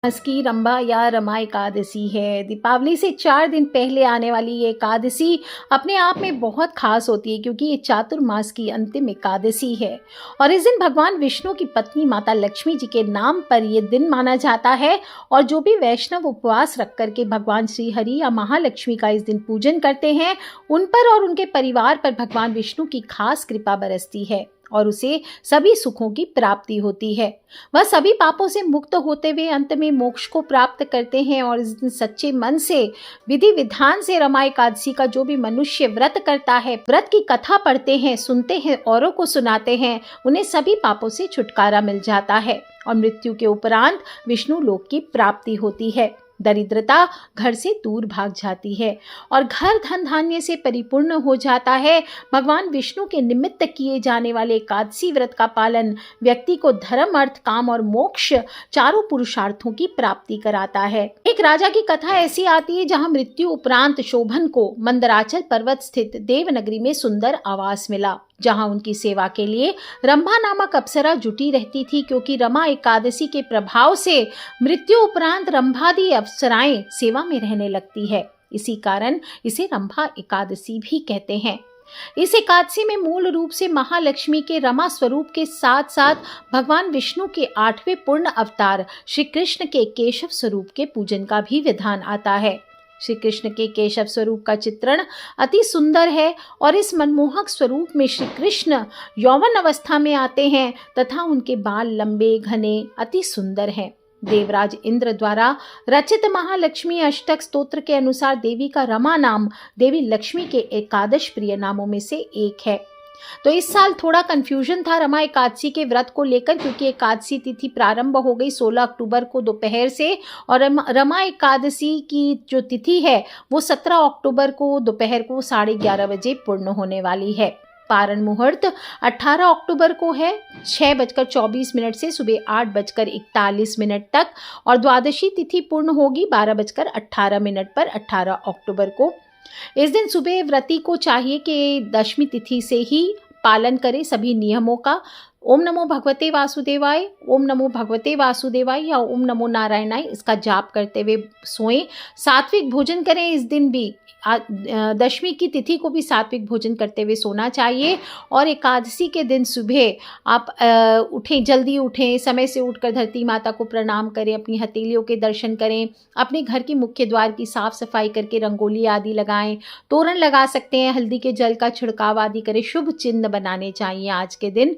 मास की रंभा या रमा एकादशी है। दीपावली से 4 दिन पहले आने वाली ये एकादशी अपने आप में बहुत खास होती है क्योंकि ये चातुर्मास की अंतिम एकादशी है और इस दिन भगवान विष्णु की पत्नी माता लक्ष्मी जी के नाम पर ये दिन माना जाता है। और जो भी वैष्णव उपवास रख करके भगवान श्री हरि या महालक्ष्मी का इस दिन पूजन करते हैं, उन पर और उनके परिवार पर भगवान विष्णु की खास कृपा बरसती है और उसे सभी सुखों की प्राप्ति होती है। वह सभी पापों से मुक्त होते हुए अंत में मोक्ष को प्राप्त करते हैं और इस दिन सच्चे मन से विधि विधान से रमा एकादशी का जो भी मनुष्य व्रत करता है, व्रत की कथा पढ़ते हैं, सुनते हैं, औरों को सुनाते हैं, उन्हें सभी पापों से छुटकारा मिल जाता है और मृत्यु के उपरांत विष्णु लोक की प्राप्ति होती है। दरिद्रता घर से दूर भाग जाती है और घर धन धान्य से परिपूर्ण हो जाता है। भगवान विष्णु के निमित्त किए जाने वाले एकादशी व्रत का पालन व्यक्ति को धर्म, अर्थ, काम और मोक्ष चारों पुरुषार्थों की प्राप्ति कराता है। एक राजा की कथा ऐसी आती है जहां मृत्यु उपरांत शोभन को मंदराचल पर्वत स्थित देवनगरी में सुंदर आवास मिला, जहां उनकी सेवा के लिए रंभा नामक अप्सरा जुटी रहती थी। क्योंकि रमा एकादशी के प्रभाव से मृत्यु उपरांत रंभादि अप्सराएं सेवा में रहने लगती है, इसी कारण इसे रंभा एकादशी भी कहते हैं। इस एकादशी में मूल रूप से महालक्ष्मी के रमा स्वरूप के साथ साथ भगवान विष्णु के 8वें पूर्ण अवतार श्री कृष्ण के केशव स्वरूप के पूजन का भी विधान आता है। श्री कृष्ण के केशव स्वरूप का चित्रण अति सुंदर है और इस मनमोहक स्वरूप में श्री कृष्ण यौवन अवस्था में आते हैं तथा उनके बाल लंबे, घने, अति सुंदर हैं। देवराज इंद्र द्वारा रचित महालक्ष्मी अष्टक स्तोत्र के अनुसार देवी का रमा नाम देवी लक्ष्मी के एकादश प्रिय नामों में से एक है। तो इस साल थोड़ा कंफ्यूजन था रमा एकादशी के व्रत को लेकर, क्योंकि एकादशी तिथि प्रारंभ हो गई 16 अक्टूबर को दोपहर से और रमा एकादशी की जो तिथि है वो 17 अक्टूबर को दोपहर को 11:30 बजे पूर्ण होने वाली है। पारण मुहूर्त 18 अक्टूबर को है 6:24 से सुबह 8:41 तक और द्वादशी तिथि पूर्ण होगी 12:18 पर 18 अक्टूबर को। इस दिन सुबह व्रती को चाहिए कि दशमी तिथि से ही पालन करें सभी नियमों का। ओम नमो भगवते वासुदेवाय, ओम नमो भगवते वासुदेवाय या ओम नमो नारायणाय इसका जाप करते हुए सोएं। सात्विक भोजन करें इस दिन भी, दशमी की तिथि को भी सात्विक भोजन करते हुए सोना चाहिए। और एकादशी के दिन सुबह आप उठें, जल्दी उठें, समय से उठकर धरती माता को प्रणाम करें, अपनी हथेलियों के दर्शन करें, अपने घर की मुख्य द्वार की साफ सफाई करके रंगोली आदि लगाएं, तोरण लगा सकते हैं, हल्दी के जल का छिड़काव आदि करें, शुभ चिन्ह बनाने चाहिए आज के दिन।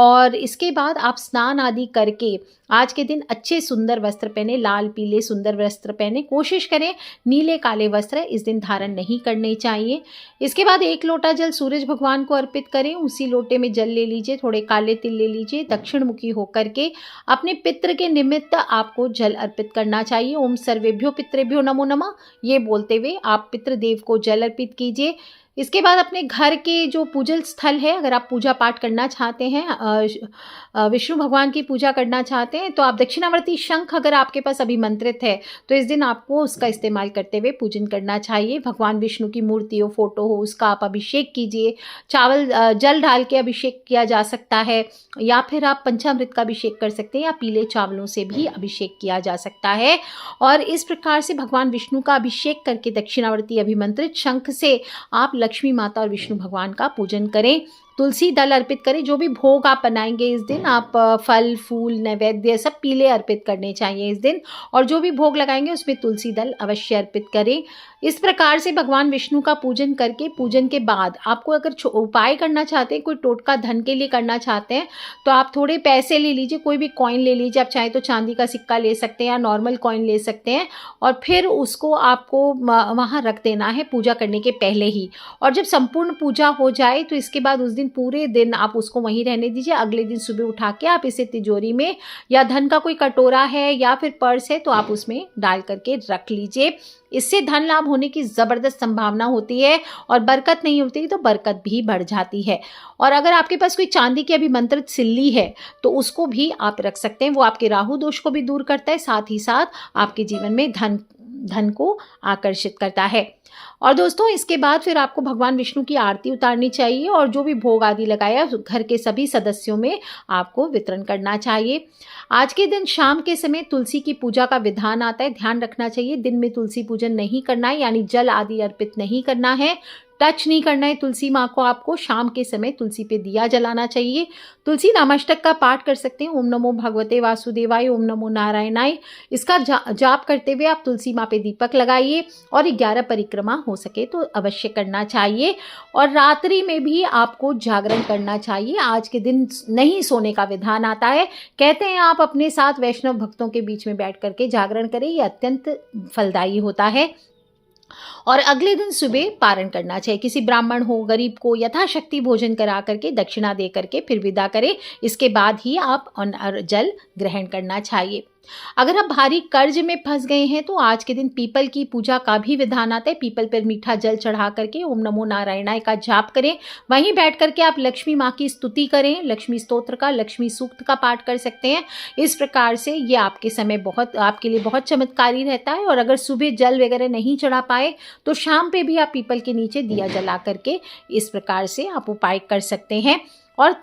और इसके बाद आप स्नान आदि करके आज के दिन अच्छे सुंदर वस्त्र पहने, लाल पीले सुंदर वस्त्र पहने, कोशिश करें नीले काले वस्त्र इस दिन धारण नहीं करने चाहिए। इसके बाद 1 लोटा जल सूरज भगवान को अर्पित करें। उसी लोटे में जल ले लीजिए, थोड़े काले तिल ले लीजिए, दक्षिण मुखी होकर के अपने पितृ के निमित्त आपको जल अर्पित करना चाहिए। ओम सर्वेभ्यो पितृभ्यो नमो नमः ये बोलते हुए आप पितृदेव को जल अर्पित कीजिए। इसके बाद अपने घर के जो पूजन स्थल है, अगर आप पूजा पाठ करना चाहते हैं, विष्णु भगवान की पूजा करना चाहते हैं, तो आप दक्षिणावर्ती शंख अगर आपके पास अभिमंत्रित है तो इस दिन आपको उसका इस्तेमाल करते हुए पूजन करना चाहिए। भगवान विष्णु की मूर्ति हो, फोटो हो, उसका आप अभिषेक कीजिए। चावल जल डाल के अभिषेक किया जा सकता है या फिर आप पंचामृत का अभिषेक कर सकते हैं या पीले चावलों से भी अभिषेक किया जा सकता है। और इस प्रकार से भगवान विष्णु का अभिषेक करके दक्षिणावर्ती अभिमंत्रित शंख से आप लक्ष्मी माता और विष्णु भगवान का पूजन करें। तुलसी दल अर्पित करें। जो भी भोग आप बनाएंगे इस दिन, आप फल फूल नैवेद्य सब पीले अर्पित करने चाहिए इस दिन। और जो भी भोग लगाएंगे उसमें तुलसी दल अवश्य अर्पित करें। इस प्रकार से भगवान विष्णु का पूजन करके पूजन के बाद आपको अगर उपाय करना चाहते हैं, कोई टोटका धन के लिए करना चाहते हैं, तो आप थोड़े पैसे ले लीजिए, कोई भी कॉइन ले लीजिए। आप चाहे तो चांदी का सिक्का ले सकते हैं या नॉर्मल कॉइन ले सकते हैं और फिर उसको आपको वहाँ रख देना है पूजा करने के पहले ही। और जब संपूर्ण पूजा हो जाए तो इसके बाद उस दिन पूरे दिन आप उसको वहीं रहने दीजिए। अगले दिन सुबह उठा के आप इसे तिजोरी में या धन का कोई कटोरा है या फिर पर्स है तो आप उसमें डाल करके रख लीजिए। इससे धन लाभ होने की ज़बरदस्त संभावना होती है और बरकत नहीं होती तो बरकत भी बढ़ जाती है। और अगर आपके पास कोई चांदी की अभिमंत्रित सिल्ली है तो उसको भी आप रख सकते हैं, वो आपके राहु दोष को भी दूर करता है, साथ ही साथ आपके जीवन में धन धन को आकर्षित करता है। और दोस्तों इसके बाद फिर आपको भगवान विष्णु की आरती उतारनी चाहिए और जो भी भोग आदि लगाया घर के सभी सदस्यों में आपको वितरण करना चाहिए। आज के दिन शाम के समय तुलसी की पूजा का विधान आता है, ध्यान रखना चाहिए दिन में तुलसी पूजन नहीं करना है, यानी जल आदि अर्पित नहीं करना है, टच नहीं करना है तुलसी माँ को। आपको शाम के समय तुलसी पे दिया जलाना चाहिए। तुलसी नामाष्टक का पाठ कर सकते हैं, ओम नमो भगवते वासुदेवाय, ओम नमो नारायणाय। इसका जाप करते हुए आप तुलसी माँ पे दीपक लगाइए और 11 परिक्रमा हो सके तो अवश्य करना चाहिए। और रात्रि में भी आपको जागरण करना चाहिए। आज के दिन नहीं सोने का विधान आता है। कहते हैं आप अपने साथ वैष्णव भक्तों के बीच में बैठ करके जागरण करें, ये अत्यंत फलदायी होता है। और अगले दिन सुबह पारण करना चाहिए। किसी ब्राह्मण हो, गरीब को यथाशक्ति भोजन करा करके, दक्षिणा दे करके फिर विदा करें। इसके बाद ही आप जल ग्रहण करना चाहिए। अगर आप भारी कर्ज में फंस गए हैं तो आज के दिन पीपल की पूजा का भी विधान आता है। पीपल पर मीठा जल चढ़ा करके ओम नमो नारायणाय का जाप करें। वहीं बैठ करके आप लक्ष्मी माँ की स्तुति करें, लक्ष्मी स्तोत्र का, लक्ष्मी सूक्त का पाठ कर सकते हैं। इस प्रकार से ये आपके समय आपके लिए बहुत चमत्कारी रहता है। और अगर सुबह जल वगैरह नहीं चढ़ा पाए तो शाम पे भी आप पीपल के नीचे दिया जला करके इस प्रकार से आप उपाय कर सकते हैं। और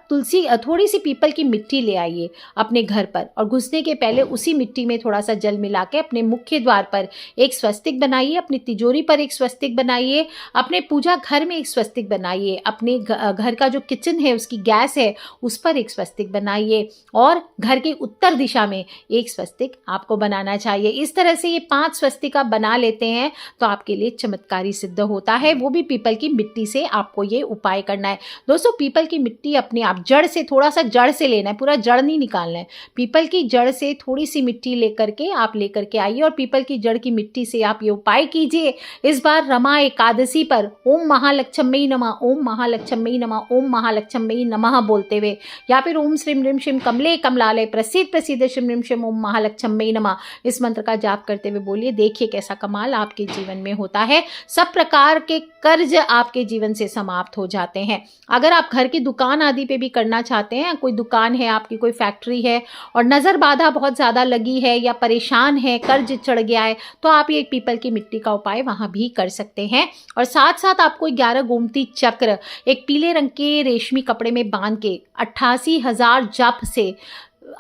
थोड़ी सी पीपल की मिट्टी ले आइए अपने घर पर और घुसने के पहले उसी मिट्टी में थोड़ा सा जल मिला के अपने मुख्य द्वार पर एक स्वस्तिक बनाइए, अपनी तिजोरी पर एक स्वस्तिक बनाइए, अपने पूजा घर में एक स्वस्तिक बनाइए, अपने घर का जो किचन है उसकी गैस है उस पर एक स्वस्तिक बनाइए और घर के उत्तर दिशा में एक स्वस्तिक आपको बनाना चाहिए। इस तरह से ये 5 स्वस्तिक आप बना लेते हैं तो आपके लिए चमत्कारी सिद्ध होता है। वो भी पीपल की मिट्टी से आपको ये उपाय करना है। दोस्तों पीपल की मिट्टी अपने आप जड़ से, थोड़ा सा जड़ से लेना है, पूरा जड़ नहीं निकालना है। पीपल की जड़ से थोड़ी सी मिट्टी लेकर के आइए और पीपल की जड़ की मिट्टी से आप ये उपाय कीजिए। इस बार रमा एकादशी पर ओम महालक्ष्मी नमः, ओम महालक्ष्मी नमः, ओम महालक्ष्मी नमः बोलते हुए या फिर ओम श्रीम ह्रीम श्रीम कमले कमलालय प्रसिद्ध प्रसिद्ध श्रीम ह्रीम श्रीम ओम महालक्ष्मी नमः इस मंत्र का जाप करते हुए बोलिए। देखिए कैसा कमाल आपके जीवन में होता है। सब प्रकार के कर्ज आपके जीवन से समाप्त हो जाते हैं। अगर आप घर की दुकान आदि पे भी करना चाहते हैं, कोई दुकान है आपकी, कोई फैक्ट्री है और नज़र बाधा बहुत ज़्यादा लगी है या परेशान है, कर्ज चढ़ गया है, तो आप ये पीपल की मिट्टी का उपाय वहाँ भी कर सकते हैं। और साथ साथ आपको 11 गोमती चक्र एक पीले रंग के रेशमी कपड़े में बांध के 88,000 जप से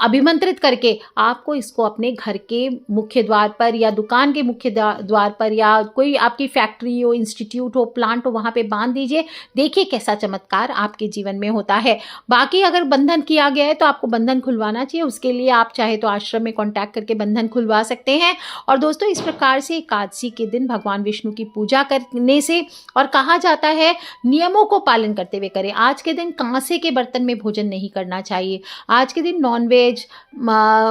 अभिमंत्रित करके आपको इसको अपने घर के मुख्य द्वार पर या दुकान के मुख्य द्वार पर या कोई आपकी फैक्ट्री हो, इंस्टीट्यूट हो, प्लांट हो, वहाँ पे बांध दीजिए। देखिए कैसा चमत्कार आपके जीवन में होता है। बाकी अगर बंधन किया गया है तो आपको बंधन खुलवाना चाहिए। उसके लिए आप चाहे तो आश्रम में कॉन्टैक्ट करके बंधन खुलवा सकते हैं। और दोस्तों इस प्रकार से एकादशी के दिन भगवान विष्णु की पूजा करने से, और कहा जाता है नियमों को पालन करते हुए करें। आज के दिन कांसे के बर्तन में भोजन नहीं करना चाहिए। आज के दिन नॉनवेज,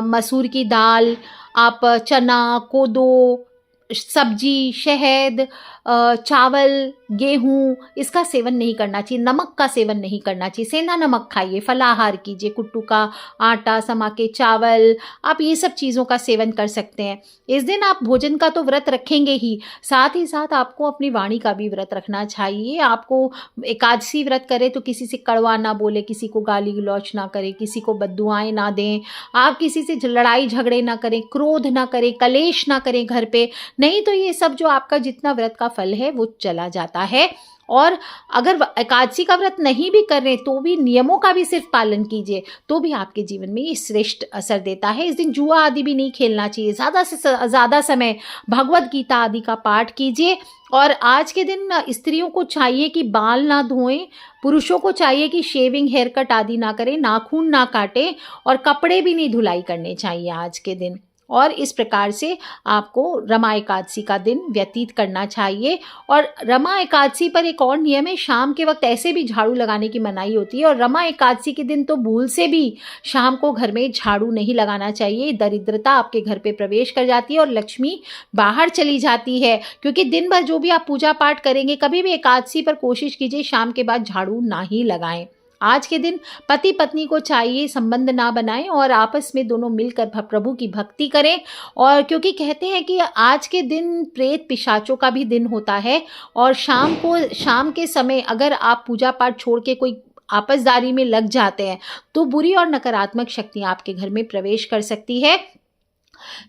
मसूर की दाल, आप चना, कोदो, सब्जी, शहद, चावल, गेहूँ इसका सेवन नहीं करना चाहिए। नमक का सेवन नहीं करना चाहिए। सेंधा नमक खाइए, फलाहार कीजिए, कुट्टू का आटा, समा के चावल, आप ये सब चीज़ों का सेवन कर सकते हैं। इस दिन आप भोजन का तो व्रत रखेंगे ही, साथ ही साथ आपको अपनी वाणी का भी व्रत रखना चाहिए। आपको एकादशी व्रत करें तो किसी से कड़वा ना बोले, किसी को गाली गलौच ना करें, किसी को बद्दुआएं ना दें, आप किसी से लड़ाई झगड़े ना करें, क्रोध ना करें, कलेश ना करें घर पे, नहीं तो ये सब जो आपका जितना व्रत का फल है वो चला जाता है। और अगर एकादशी का व्रत नहीं भी कर रहे तो भी नियमों का भी सिर्फ पालन कीजिए तो भी आपके जीवन में ये श्रेष्ठ असर देता है। इस दिन जुआ आदि भी नहीं खेलना चाहिए। ज़्यादा से ज़्यादा समय भगवत गीता आदि का पाठ कीजिए। और आज के दिन स्त्रियों को चाहिए कि बाल ना धोएं, पुरुषों को चाहिए कि शेविंग, हेयर कट आदि ना करें, नाखून ना काटें और कपड़े भी नहीं धुलाई करने चाहिए आज के दिन। और इस प्रकार से आपको रमा एकादशी का दिन व्यतीत करना चाहिए। और रमा एकादशी पर एक और नियम है, शाम के वक्त ऐसे भी झाड़ू लगाने की मनाही होती है। और रमा एकादशी के दिन तो भूल से भी शाम को घर में झाड़ू नहीं लगाना चाहिए। दरिद्रता आपके घर पे प्रवेश कर जाती है और लक्ष्मी बाहर चली जाती है। क्योंकि दिन भर जो भी आप पूजा पाठ करेंगे, कभी भी एकादशी पर कोशिश कीजिए शाम के बाद झाड़ू ना ही लगाएं। आज के दिन पति पत्नी को चाहिए संबंध ना बनाएं और आपस में दोनों मिलकर प्रभु की भक्ति करें। और क्योंकि कहते हैं कि आज के दिन प्रेत पिशाचों का भी दिन होता है और शाम के समय अगर आप पूजा पाठ छोड़ के कोई आपसदारी में लग जाते हैं तो बुरी और नकारात्मक शक्तियां आपके घर में प्रवेश कर सकती है।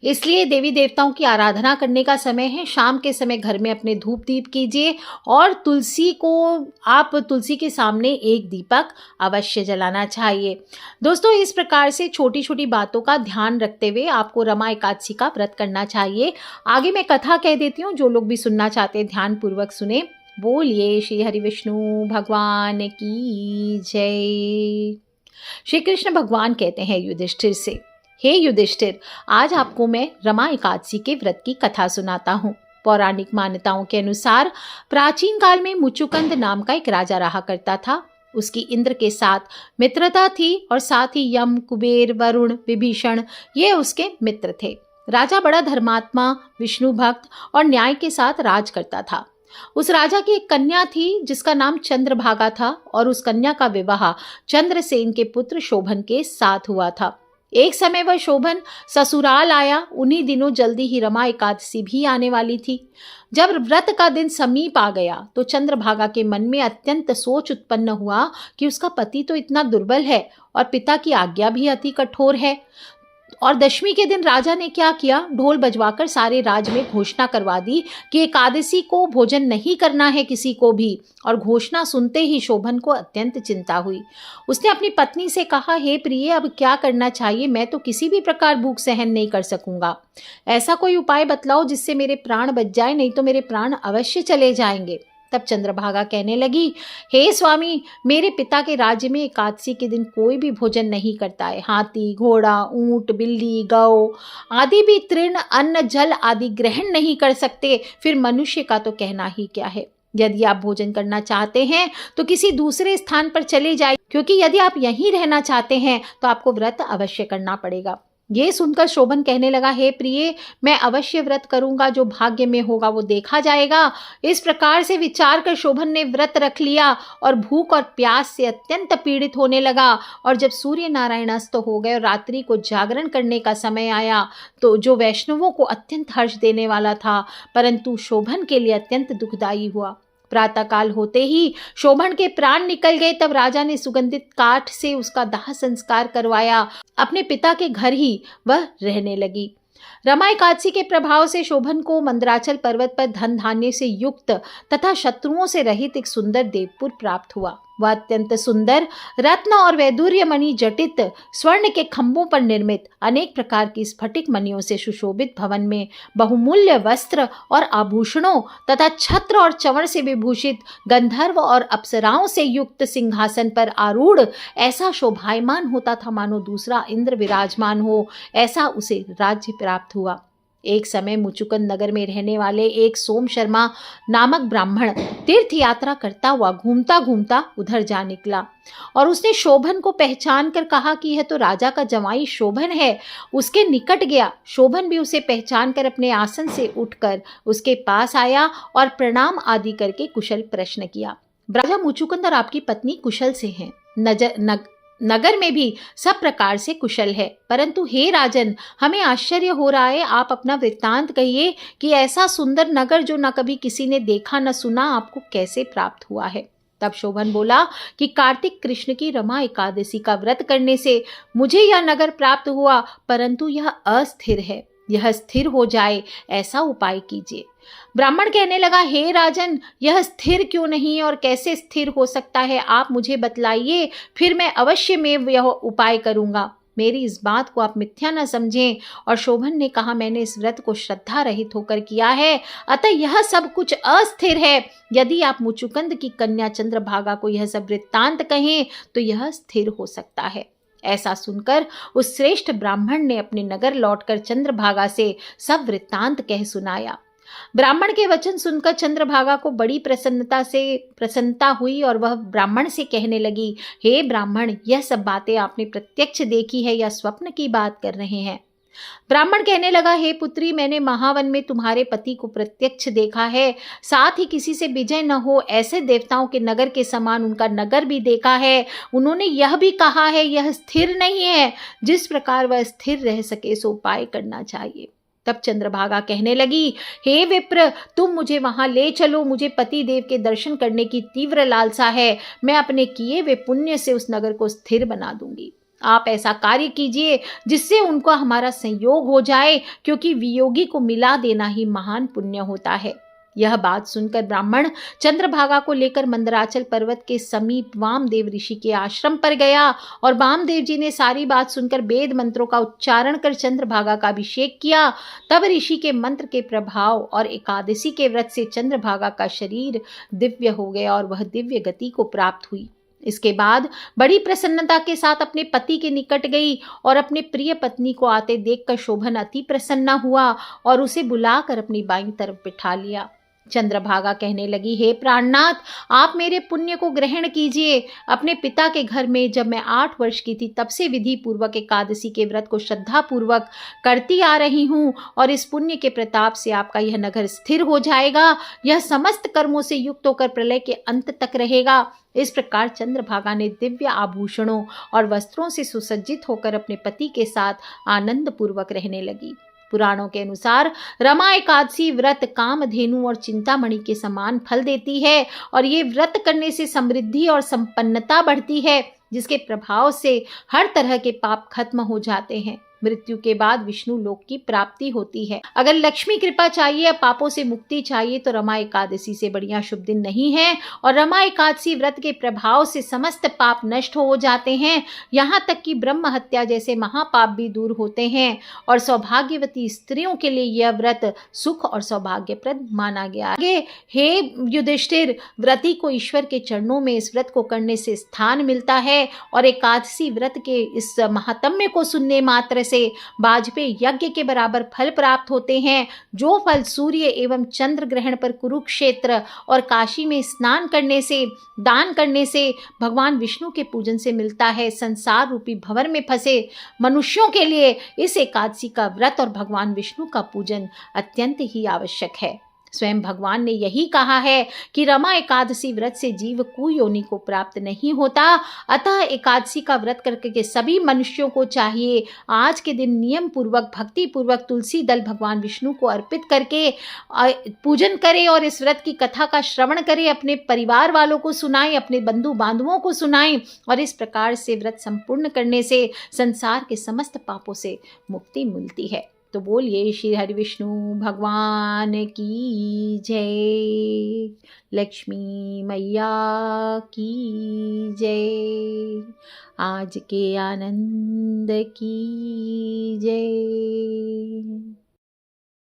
इसलिए देवी देवताओं की आराधना करने का समय है। शाम के समय घर में अपने धूप दीप कीजिए और तुलसी के सामने एक दीपक अवश्य जलाना चाहिए। दोस्तों, इस प्रकार से छोटी छोटी बातों का ध्यान रखते हुए आपको रमा एकादशी का व्रत करना चाहिए। आगे मैं कथा कह देती हूँ, जो लोग भी सुनना चाहते हैं ध्यान पूर्वक सुने। बोलिए श्री हरि विष्णु भगवान की जय। श्री कृष्ण भगवान कहते हैं युधिष्ठिर से, हे युधिष्ठिर, आज आपको मैं रमा एकादशी के व्रत की कथा सुनाता हूँ। पौराणिक मान्यताओं के अनुसार प्राचीन काल में मुचुकुंद नाम का एक राजा रहा करता था। उसकी इंद्र के साथ मित्रता थी और साथ ही यम, कुबेर, वरुण, विभीषण ये उसके मित्र थे। राजा बड़ा धर्मात्मा, विष्णु भक्त और न्याय के साथ राज करता था। उस राजा की एक कन्या थी जिसका नाम चंद्रभागा था और उस कन्या का विवाह चंद्रसेन के पुत्र शोभन के साथ हुआ था। एक समय वह शोभन ससुराल आया। उन्हीं दिनों जल्दी ही रमा एकादशी भी आने वाली थी। जब व्रत का दिन समीप आ गया तो चंद्रभागा के मन में अत्यंत सोच उत्पन्न हुआ कि उसका पति तो इतना दुर्बल है और पिता की आज्ञा भी अति कठोर है। और दशमी के दिन राजा ने क्या किया, ढोल बजवाकर सारे राज में घोषणा करवा दी कि एकादशी को भोजन नहीं करना है किसी को भी। और घोषणा सुनते ही शोभन को अत्यंत चिंता हुई। उसने अपनी पत्नी से कहा, हे प्रिय, अब क्या करना चाहिए? मैं तो किसी भी प्रकार भूख सहन नहीं कर सकूंगा। ऐसा कोई उपाय बतलाओ जिससे मेरे प्राण बच जाए, नहीं तो मेरे प्राण अवश्य चले जाएंगे। तब चंद्रभागा कहने लगी, हे स्वामी, मेरे पिता के राज्य में एकादशी के दिन कोई भी भोजन नहीं करता है। हाथी, घोड़ा, ऊंट, बिल्ली, गौ आदि भी तृण, अन्न, जल आदि ग्रहण नहीं कर सकते। फिर मनुष्य का तो कहना ही क्या है। यदि आप भोजन करना चाहते हैं तो किसी दूसरे स्थान पर चले जाइए, क्योंकि यदि आप यहीं रहना चाहते हैं तो आपको व्रत अवश्य करना पड़ेगा। ये सुनकर शोभन कहने लगा, हे प्रिय, मैं अवश्य व्रत करूंगा, जो भाग्य में होगा वो देखा जाएगा। इस प्रकार से विचार कर शोभन ने व्रत रख लिया और भूख और प्यास से अत्यंत पीड़ित होने लगा। और जब सूर्य नारायण अस्त हो गए और रात्रि को जागरण करने का समय आया तो जो वैष्णवों को अत्यंत हर्ष देने वाला था, परंतु शोभन के लिए अत्यंत दुखदायी हुआ। प्रातःकाल होते ही शोभन के प्राण निकल गए। तब राजा ने सुगंधित काठ से उसका दाह संस्कार करवाया। अपने पिता के घर ही वह रहने लगी। रमा एकादशी के प्रभाव से शोभन को मंदराचल पर्वत पर धन धान्य से युक्त तथा शत्रुओं से रहित एक सुंदर देवपुर प्राप्त हुआ। वह अत्यंत सुंदर, रत्न और वैदूर्य मणि जटित, स्वर्ण के खंभों पर निर्मित, अनेक प्रकार की स्फटिक मणियों से सुशोभित भवन में बहुमूल्य वस्त्र और आभूषणों तथा छत्र और चंवर से विभूषित गंधर्व और अप्सराओं से युक्त सिंहासन पर आरूढ़ ऐसा शोभायमान होता था मानो दूसरा इंद्र विराजमान हो। ऐसा उसे राज्य प्राप्त हुआ। एक समय मुचुकुंद नगर में रहने वाले एक सोम शर्मा नामक ब्राह्मण तीर्थ यात्रा करता हुआ घूमता घूमता उधर जा निकला और उसने शोभन को पहचान कर कहा कि यह तो राजा का जवाई शोभन है। उसके निकट गया। शोभन भी उसे पहचान कर अपने आसन से उठकर उसके पास आया और प्रणाम आदि करके कुशल प्रश्न किया। राजा मुचुकुंद और आपकी पत्नी कुशल से हैं। नगर में भी सब प्रकार से कुशल है, परंतु हे राजन, हमें आश्चर्य हो रहा है। आप अपना वृत्तांत कहिए कि ऐसा सुंदर नगर जो न कभी किसी ने देखा न सुना, आपको कैसे प्राप्त हुआ है। तब शोभन बोला कि कार्तिक कृष्ण की रमा एकादशी का व्रत करने से मुझे यह नगर प्राप्त हुआ, परंतु यह अस्थिर है। यह स्थिर हो जाए ऐसा उपाय कीजिए। ब्राह्मण कहने लगा, हे राजन, यह स्थिर क्यों नहीं और कैसे स्थिर हो सकता है, आप मुझे बतलाइए, फिर मैं अवश्य में यह उपाय करूंगा। मेरी इस बात को आप मिथ्या न समझें। और शोभन ने कहा, मैंने इस व्रत को श्रद्धा रहित होकर किया है, अतः यह सब कुछ अस्थिर है। यदि आप मुचुकुंद की कन्या चंद्रभागा को यह सब वृत्तांत कहें तो यह स्थिर हो सकता है। ऐसा सुनकर उस श्रेष्ठ ब्राह्मण ने अपने नगर लौटकर चंद्रभागा से सब वृत्तांत कह सुनाया। ब्राह्मण के वचन सुनकर चंद्रभागा को बड़ी प्रसन्नता हुई और वह ब्राह्मण से कहने लगी, हे ब्राह्मण, यह सब बातें आपने प्रत्यक्ष देखी है या स्वप्न की बात कर रहे हैं? ब्राह्मण कहने लगा, हे पुत्री, मैंने महावन में तुम्हारे पति को प्रत्यक्ष देखा है, साथ ही किसी से विजय न हो ऐसे देवताओं के नगर के समान उनका नगर भी देखा है। उन्होंने यह भी कहा है यह स्थिर नहीं है, जिस प्रकार वह स्थिर रह सके सो उपाय करना चाहिए। तब चंद्रभागा कहने लगी, हे विप्र, तुम मुझे वहां ले चलो, मुझे पति देव के दर्शन करने की तीव्र लालसा है। मैं अपने किए वे पुण्य से उस नगर को स्थिर बना दूंगी। आप ऐसा कार्य कीजिए जिससे उनको हमारा संयोग हो जाए, क्योंकि वियोगी को मिला देना ही महान पुण्य होता है। यह बात सुनकर ब्राह्मण चंद्रभागा को लेकर मंदराचल पर्वत के समीप वामदेव ऋषि के आश्रम पर गया और वामदेव जी ने सारी बात सुनकर वेद मंत्रों का उच्चारण कर चंद्रभागा का अभिषेक किया। तब ऋषि के मंत्र के प्रभाव और एकादशी के व्रत से चंद्रभागा का शरीर दिव्य हो गया और वह दिव्य गति को प्राप्त हुई। इसके बाद बड़ी प्रसन्नता के साथ अपने पति के निकट गई और अपने प्रिय पत्नी को आते देखकर शोभन अति प्रसन्न हुआ और उसे बुलाकर अपनी बाईं तरफ बिठा लिया। चंद्रभागा कहने लगी, हे प्राणनाथ, आप मेरे पुण्य को ग्रहण कीजिए। अपने पिता के घर में जब मैं 8 वर्ष की थी तब से विधि पूर्वक एकादशी के व्रत को श्रद्धा पूर्वक करती आ रही हूँ और इस पुण्य के प्रताप से आपका यह नगर स्थिर हो जाएगा। यह समस्त कर्मों से युक्त होकर प्रलय के अंत तक रहेगा। इस प्रकार चंद्रभागा ने दिव्य आभूषणों और वस्त्रों से सुसज्जित होकर अपने पति के साथ आनंद पूर्वक रहने लगी। पुराणों के अनुसार रमा एकादशी व्रत कामधेनु और चिंतामणि के समान फल देती है और ये व्रत करने से समृद्धि और संपन्नता बढ़ती है, जिसके प्रभाव से हर तरह के पाप खत्म हो जाते हैं। मृत्यु के बाद विष्णु लोक की प्राप्ति होती है। अगर लक्ष्मी कृपा चाहिए या पापों से मुक्ति चाहिए तो रमा एकादशी से बढ़िया शुभ दिन नहीं है और रमा एकादशी व्रत के प्रभाव से समस्त पाप नष्ट हो जाते हैं। यहाँ तक कि ब्रह्म हत्या जैसे महापाप भी दूर होते हैं और सौभाग्यवती स्त्रियों के लिए यह व्रत सुख और सौभाग्यप्रद माना गया है। हे युधिष्ठिर, व्रती को ईश्वर के चरणों में इस व्रत को करने से स्थान मिलता है और एकादशी व्रत के इस महात्म्य को सुनने मात्र से वाजपेयी यज्ञ के बराबर फल प्राप्त होते हैं। जो फल सूर्य एवं चंद्र ग्रहण पर कुरुक्षेत्र और काशी में स्नान करने से, दान करने से, भगवान विष्णु के पूजन से मिलता है, संसार रूपी भंवर में फंसे मनुष्यों के लिए इस एकादशी का व्रत और भगवान विष्णु का पूजन अत्यंत ही आवश्यक है। स्वयं भगवान ने यही कहा है कि रमा एकादशी व्रत से जीव कुयोनि को प्राप्त नहीं होता। अतः एकादशी का व्रत करके के सभी मनुष्यों को चाहिए आज के दिन नियम पूर्वक, भक्ति पूर्वक तुलसी दल भगवान विष्णु को अर्पित करके पूजन करे और इस व्रत की कथा का श्रवण करे, अपने परिवार वालों को सुनाए, अपने बंधु बांधवों को सुनाए और इस प्रकार से व्रत संपूर्ण करने से संसार के समस्त पापों से मुक्ति मिलती है। तो बोलिए श्री हरि विष्णु भगवान की जय, लक्ष्मी मैया की जय, आज के आनंद की जय।